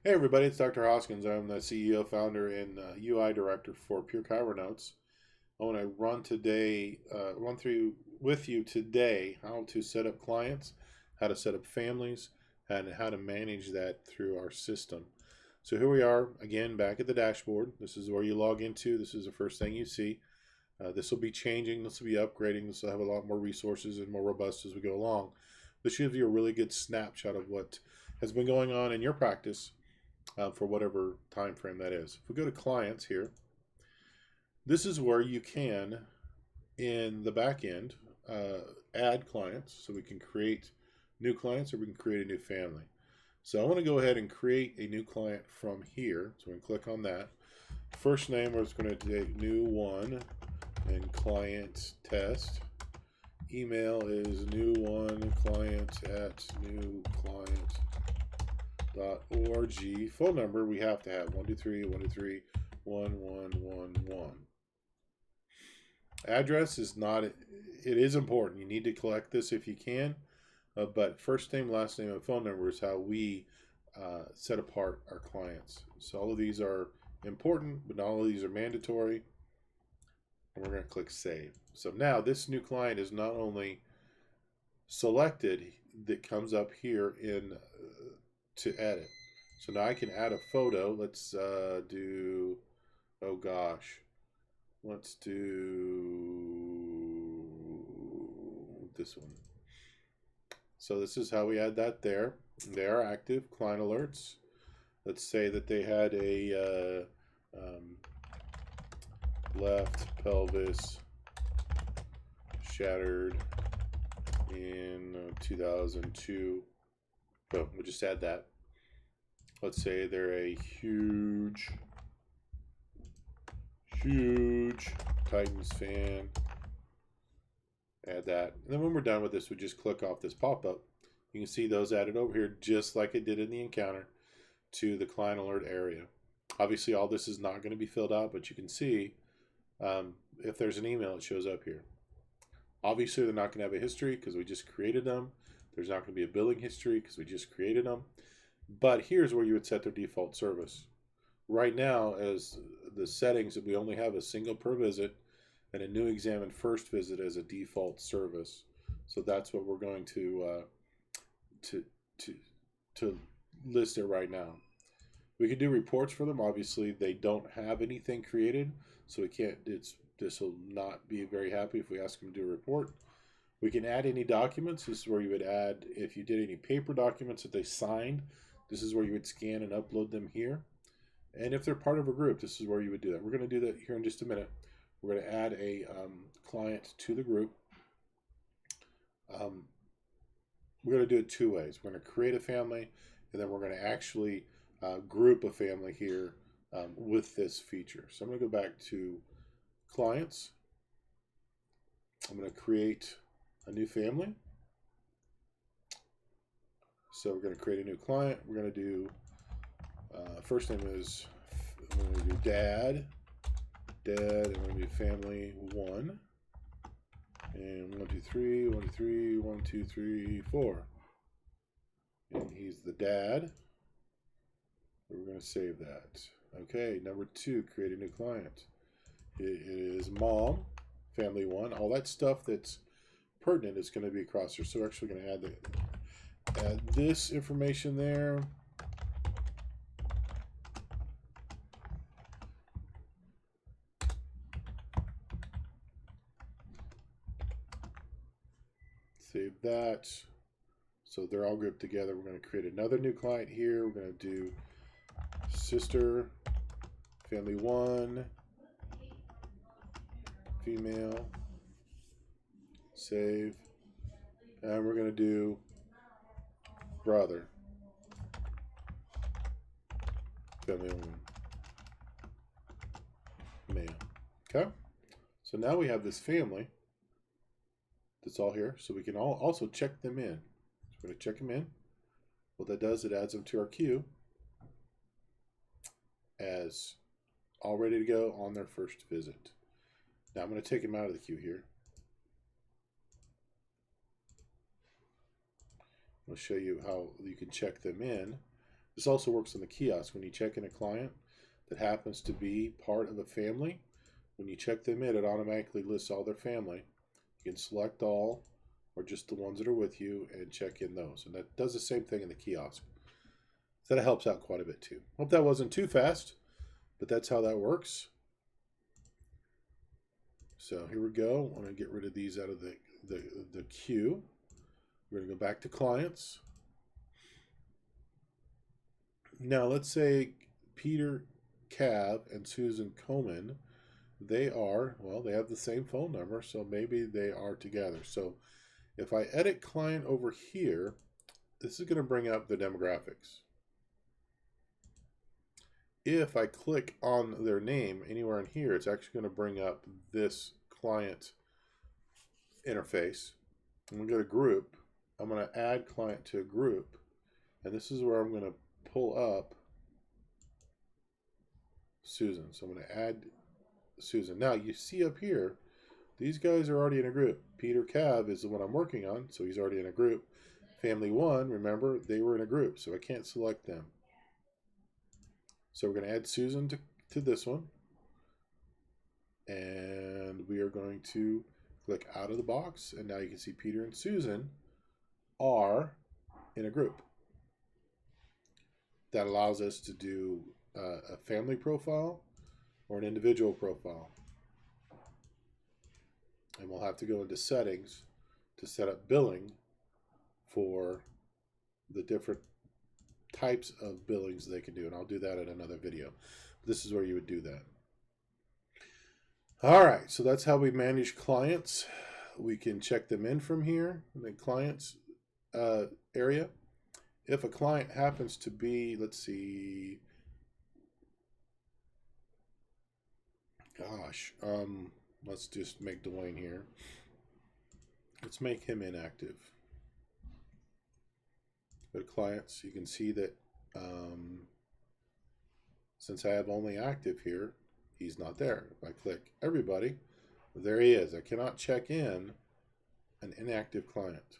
Hey everybody, it's Dr. Hoskins. I'm the CEO, founder, and UI director for pCnotes. I want to run through with you today how to set up clients, how to set up families, and how to manage that through our system. So here we are again back at the dashboard. This is where you log into. This is the first thing you see. This will be changing. This will be upgrading. This will have a lot more resources and more robust as we go along. This gives you a really good snapshot of what has been going on in your practice for whatever time frame that is. If we go to clients here, this is where you can, in the back end, add clients. So we can create new clients or we can create a new family. So I want to go ahead and create a new client from here. So we can click on that. First name, we're just going to take new one and client test. Email is new one client at new client .org. Phone number we have to have 123-123-1111. Address is not, it is important. You need to collect this if you can, but first name, last name, and phone number is how we set apart our clients. So all of these are important, but not all of these are mandatory. And we're going to click save. So now this new client is not only selected, that comes up here in to edit. So now I can add a photo. Let's do, oh gosh, let's do this one. So this is how we add that there. They are active, client alerts. Let's say that they had a left pelvis shattered in 2002. Boom, we'll just add that. Let's say they're a huge Titans fan. Add that. And then when we're done with this, we just click off this pop-up. You can see those added over here just like it did in the encounter to the client alert area. Obviously, all this is not going to be filled out, but you can see if there's an email, it shows up here. Obviously, they're not going to have a history because we just created them. There's not going to be a billing history because we just created them. But here's where you would set their default service. Right now, as the settings, that we only have a single per visit and a new exam and first visit as a default service. So that's what we're going to list it right now. We can do reports for them. Obviously, they don't have anything created, so we can't. This will not be very happy if we ask them to do a report. We can add any documents. This is where you would add, if you did any paper documents that they signed, this is where you would scan and upload them here. And if they're part of a group, this is where you would do that. We're going to do that here in just a minute. We're going to add a client to the group. We're going to do it two ways. We're going to create a family, and then we're going to actually group a family here with this feature. So I'm going to go back to clients. I'm going to create a new family. So we're going to create a new client. We're going to do, first name is, I'm going to do dad, and we're going to do family 1. And 1, 2, 3, 1, 2, 3, 1, 2, 3, 4. And he's the dad. We're going to save that. Okay, number 2, create a new client. It is mom, family 1. All that stuff that's pertinent is going to be across here. So we're actually going to add this information there. Save that. So they're all grouped together. We're going to create another new client here. We're going to do sister, family 1, female, save, and we're going to do brother, family 1, male. Okay, so now we have this family that's all here, so we can also check them in. So we're going to check them in. What that does, it adds them to our queue as all ready to go on their first visit. Now I'm going to take them out of the queue here. I'll show you how you can check them in. This also works on the kiosk. When you check in a client that happens to be part of a family, when you check them in, it automatically lists all their family. You can select all or just the ones that are with you and check in those. And that does the same thing in the kiosk. So that helps out quite a bit too. Hope that wasn't too fast, but that's how that works. So here we go. I want to get rid of these out of the queue. We're going to go back to clients. Now let's say Peter Cav and Susan Komen, they have the same phone number, so maybe they are together. So if I edit client over here, this is going to bring up the demographics. If I click on their name anywhere in here, it's actually going to bring up this client interface. I'm going to go to group. I'm going to add client to a group. And this is where I'm going to pull up Susan. So I'm going to add Susan. Now you see up here, these guys are already in a group. Peter Cav is the one I'm working on, so he's already in a group. Family 1, remember, they were in a group, so I can't select them. So we're going to add Susan to this one. And we are going to click out of the box. And now you can see Peter and Susan are in a group. That allows us to do a family profile or an individual profile. And we'll have to go into settings to set up billing for the different types of billings they can do, and I'll do that in another video. This is where you would do that. All right, so that's how we manage clients. We can check them in from here in the clients area. If a client happens to be, let's see, let's just make Dwayne here. Let's make him inactive. Go to clients. You can see that since I have only active here, he's not there. If I click everybody, there he is. I cannot check in an inactive client.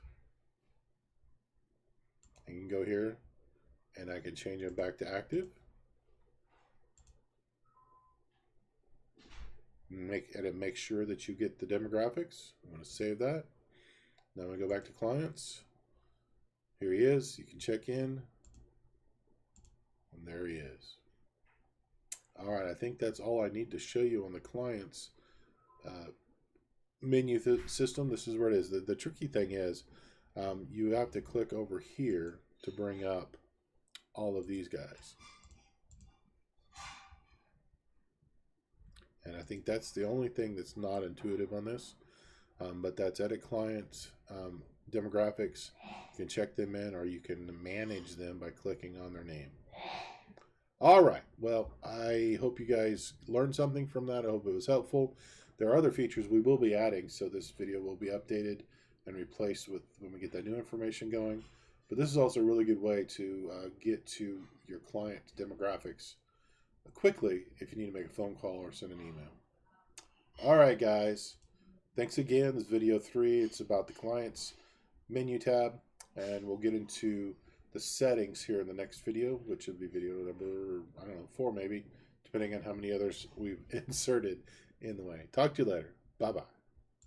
I can go here and I can change him back to active. Make sure that you get the demographics. I'm going to save that. Now I'm going to go back to clients. Here he is. You can check in. And there he is. All right, I think that's all I need to show you on the clients menu system. This is where it is. The tricky thing is you have to click over here to bring up all of these guys. And I think that's the only thing that's not intuitive on this. But that's edit clients, demographics. You can check them in, or you can manage them by clicking on their name. All right. Well, I hope you guys learned something from that. I hope it was helpful. There are other features we will be adding, so this video will be updated and replaced with when we get that new information going. But this is also a really good way to get to your client demographics quickly if you need to make a phone call or send an email. All right, guys. Thanks again. This is video 3. It's about the clients menu tab, and we'll get into the settings here in the next video, which will be video number, 4 maybe, depending on how many others we've inserted in the way. Talk to you later. Bye-bye.